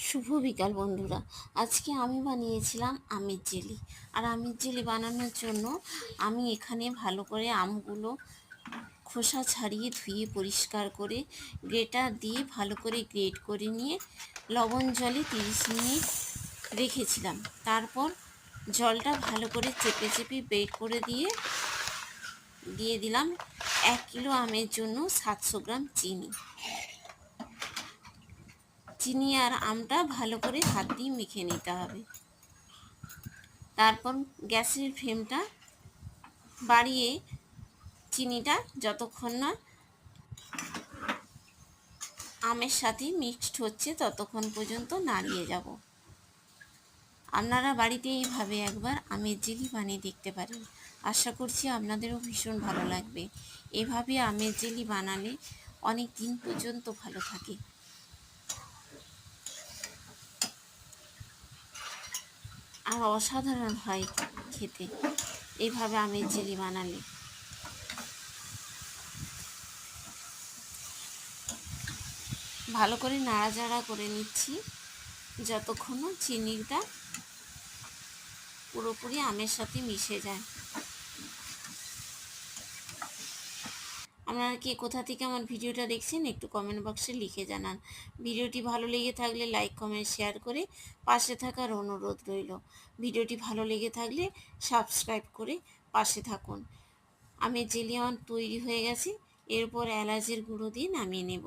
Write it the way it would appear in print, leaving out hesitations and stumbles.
শুভ বিকাল বন্ধুরা। আজকে আমি বানিয়েছিলাম আমের জেলি। আর আমের জেলি বানানোর জন্য আমি এখানে ভালো করে আমগুলো খোসা ছাড়িয়ে ধুয়ে পরিষ্কার করে গ্রেটার দিয়ে ভালো করে গ্রেট করে নিয়ে লবণ জলে 30 মিনিট রেখেছিলাম। তারপর জলটা ভালো করে চেপে চেপে বের করে দিয়ে দিলাম 1 কিলো আমের জন্য 700 গ্রাম চিনি। চিনি আর আমটা ভালো করে হাত দিয়ে মেখে নিতে হবে। তারপর গ্যাসের ফ্লেমটা বাড়িয়ে চিনিটা যতক্ষণ না আমের সাথে মিক্সড হচ্ছে ততক্ষণ পর্যন্ত নাড়িয়ে যাব। আপনারা বাড়িতে এইভাবে একবার আমের জেলি বানিয়ে দেখতে পারেন। আশা করছি আপনাদেরও ভীষণ ভালো লাগবে। এভাবে আমের জেলি বানালে অনেক দিন পর্যন্ত ভালো থাকে আর অসাধারণ হয় খেতে এইভাবে আমের জেলি বানালে। ভালো করে নাড়াচাড়া করে নিচ্ছি যতক্ষণ না চিনিটা পুরোপুরি আমের সাথে মিশে যায়। আপনারা কে কোথা থেকে আমার ভিডিওটা দেখছেন একটু কমেন্ট বক্সে লিখে জানান। ভিডিওটি ভালো লেগে থাকলে লাইক কমেন্ট শেয়ার করে পাশে থাকার অনুরোধ রইল। ভিডিওটি ভালো লেগে থাকলে সাবস্ক্রাইব করে পাশে থাকুন। আমের জেলি আমার তৈরি হয়ে গেছে। এরপর এলাচের গুঁড়ো দিয়ে নামিয়ে নেব।